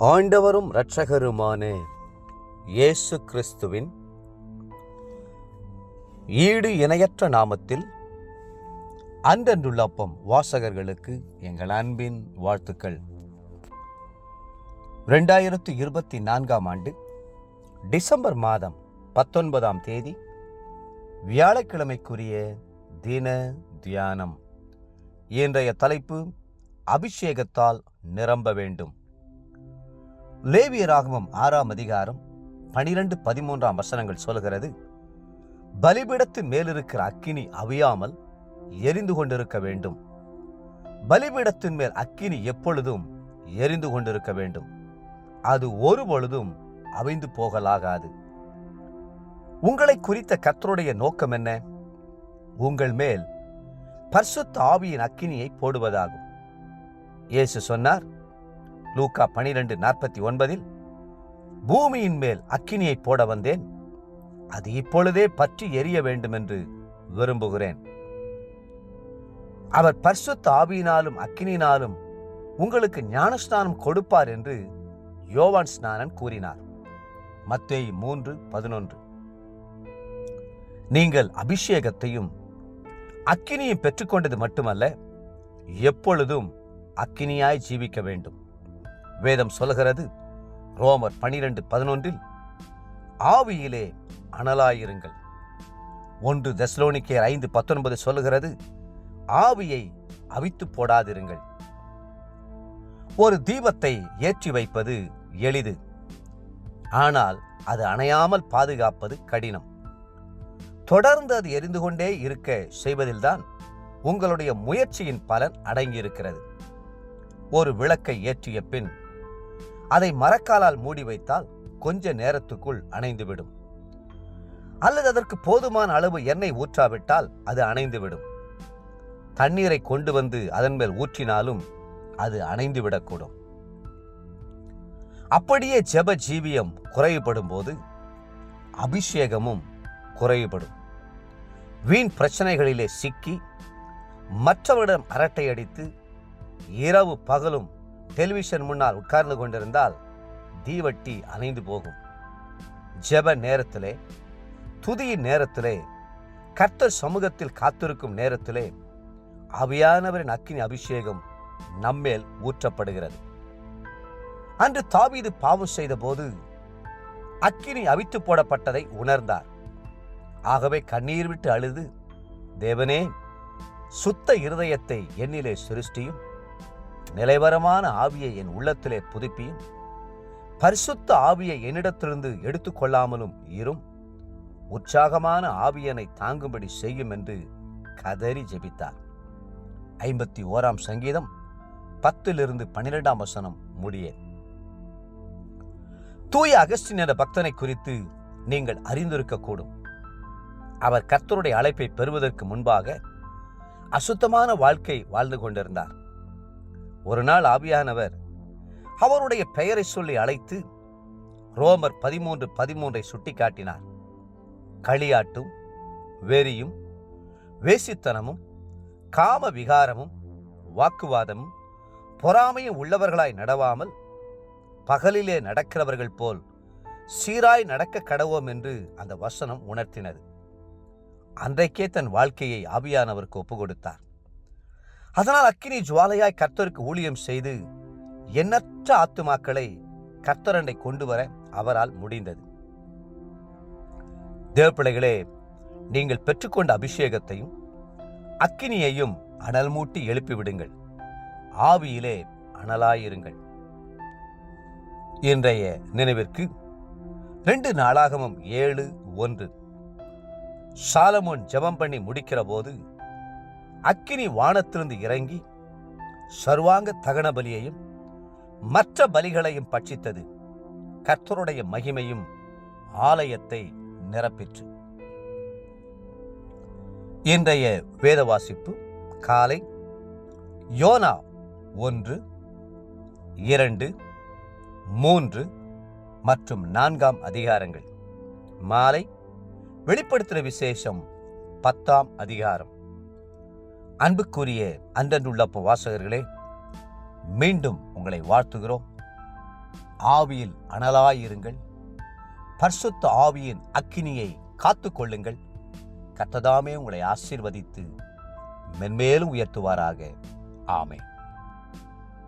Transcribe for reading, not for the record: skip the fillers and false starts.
ஆண்டவரும் இரட்சகருமான இயேசு கிறிஸ்துவின் ஈடு இணையற்ற நாமத்தில் அன்றன்றுள்ள அப்பம் வாசகர்களுக்கு எங்கள் அன்பின் வாழ்த்துக்கள். 2024 ஆண்டு டிசம்பர் மாதம் 19ஆம் தேதி வியாழக்கிழமைக்குரிய தின தியானம். இன்றைய தலைப்பு அபிஷேகத்தால் நிரம்ப வேண்டும். லேவியராகமம் 6ஆம் அதிகாரம் 12-13 வசனங்கள் சொல்கிறது, பலிபீடத்தின் மேலிருக்கிற அக்கினி அவியாமல் எரிந்து கொண்டிருக்க வேண்டும். பலிபீடத்தின் மேல் அக்கினி எப்பொழுதும் எரிந்து கொண்டிருக்க வேண்டும். அது ஒரு பொழுதும் அவிந்து போகலாகாது. உங்களை குறித்த கர்த்தருடைய நோக்கம் என்ன? உங்கள் மேல் பரிசுத்த ஆவியின் அக்கினியை போடுவதாகும். இயேசு சொன்னார், லூக்கா 12:49, பூமியின் மேல் அக்கினியை போட வந்தேன், அது இப்பொழுதே பற்றி எரிய வேண்டும் என்று விரும்புகிறேன். அவர் பரிசுத்த ஆவியினாலும் அக்கினியினாலும் உங்களுக்கு ஞானஸ்நானம் கொடுப்பார் என்று யோவான் ஸ்நானன் கூறினார். மத்தேயு 3:11. நீங்கள் அபிஷேகத்தையும் அக்கினியும் பெற்றுக்கொண்டது மட்டுமல்ல, எப்பொழுதும் அக்கினியாய் ஜீவிக்க வேண்டும். வேதம் சொல்கிறது, ரோமர் 12:11, ஆவியிலே அனலாயிருங்கள். 1 தெசலோனிக்கேயர் 5:19 சொல்லுகிறது, ஆவியை அவித்து போடாதிருங்கள். ஒரு தீபத்தை ஏற்றி வைப்பது எளிது, ஆனால் அது அணையாமல் பாதுகாப்பது கடினம். தொடர்ந்து அது எரிந்து கொண்டே இருக்க செய்வதில்தான் உங்களுடைய முயற்சியின் பலன் அடங்கியிருக்கிறது. ஒரு விளக்கை ஏற்றிய பின் அதை மரக்காலால் மூடி வைத்தால் கொஞ்ச நேரத்துக்குள் அணைந்துவிடும். அல்லது அதற்கு போதுமான அளவு எண்ணெய் ஊற்றாவிட்டால் அது அணைந்துவிடும். தண்ணீரை கொண்டு வந்து அதன் மேல் ஊற்றினாலும் அது அணைந்துவிடக்கூடும். அப்படியே ஜெப ஜீவியம் குறைவுபடும் போது அபிஷேகமும் குறைவுபடும். வீண் பிரச்சனைகளிலே சிக்கி மற்றவரிடம் அரட்டை அடித்து இரவு பகலும் டெலிவிஷன் முன்னால் உட்கார்ந்து கொண்டிருந்தால் தீவட்டி அணைந்து போகும். ஜெப நேரத்திலே, துதியின் நேரத்திலே, கர்த்தர் சமூகத்தில் காத்திருக்கும் நேரத்திலே ஆவியானவரின் அக்கினி அபிஷேகம் நம்மேல் ஊற்றப்படுகிறது. அன்று தாவீது பாவம் செய்த போது அக்கினி அவித்து போடப்பட்டதை உணர்ந்தார். ஆகவே கண்ணீர் விட்டு அழுது, தேவனே, சுத்த இருதயத்தை என்னிலே சிருஷ்டியும், நிலைவரமான ஆவியை என் உள்ளத்திலே புதுப்பியும், பரிசுத்த ஆவியை என்னிடத்திலிருந்து எடுத்துக்கொள்ளாமலும் இரும், உற்சாகமான ஆவியனை தாங்கும்படி செய்யும் என்று கதறி ஜெபித்தார். 51ஆம் சங்கீதம் 10-12 வசனம் முடிய. தூய அகஸ்டின் என்ற பக்தனை குறித்து நீங்கள் அறிந்திருக்கக்கூடும். அவர் கர்த்தருடைய அழைப்பை பெறுவதற்கு முன்பாக அசுத்தமான வாழ்க்கை வாழ்ந்து கொண்டிருந்தார். ஒரு நாள் ஆவியானவர் அவருடைய பெயரை சொல்லி அழைத்து ரோமர் 13:13 சுட்டி காட்டினார். களியாட்டும், வெறியும், வேசித்தனமும், காம விகாரமும், வாக்குவாதமும், பொறாமையும் உள்ளவர்களாய் நடவாமல் பகலிலே நடக்கிறவர்கள் போல் சீராய் நடக்க கடவோம் என்று அந்த வசனம் உணர்த்தினது. அன்றைக்கே தன் வாழ்க்கையை ஆவியானவருக்கு ஒப்பு கொடுத்தார். அதனால் அக்கினி ஜுவாலையாய் கர்த்தருக்கு ஊழியம் செய்து எண்ணற்ற ஆத்துமாக்களை கர்த்தரண்டை கொண்டு வர அவரால் முடிந்தது. தேவப்பிள்ளைகளே, நீங்கள் பெற்றுக்கொண்ட அபிஷேகத்தையும் அக்கினியையும் அனல் மூட்டி எழுப்பிவிடுங்கள். ஆவியிலே அனலாயிருங்கள். இன்றைய நினைவிற்கு 2 நாளாகமம் 7:1. சாலமோன் ஜெபம் பண்ணி முடிக்கிற போது அக்கினி வானத்திலிருந்து இறங்கி சர்வாங்க தகன பலியையும் மற்ற பலிகளையும் பட்சித்தது. கர்த்தருடைய மகிமையும் ஆலயத்தை நிரப்பிற்று. இன்றைய வேத வாசிப்பு காலை யோனா 1, 2, 3 மற்றும் 4 அதிகாரங்கள். மாலை வெளிப்படுத்தின விசேஷம் 10ஆம் அதிகாரம். அன்புக்குரிய அன்றன்றுள்ள வாசகர்களே, மீண்டும் உங்களை வாழ்த்துகிறோம். ஆவியில் அனலாயிருங்கள். பரிசுத்த ஆவியின் அக்கினியை காத்துக்கொள்ளுங்கள். கர்த்தர் தாமே உங்களை ஆசீர்வதித்து மென்மேலும் உயர்த்துவாராக. ஆமென்.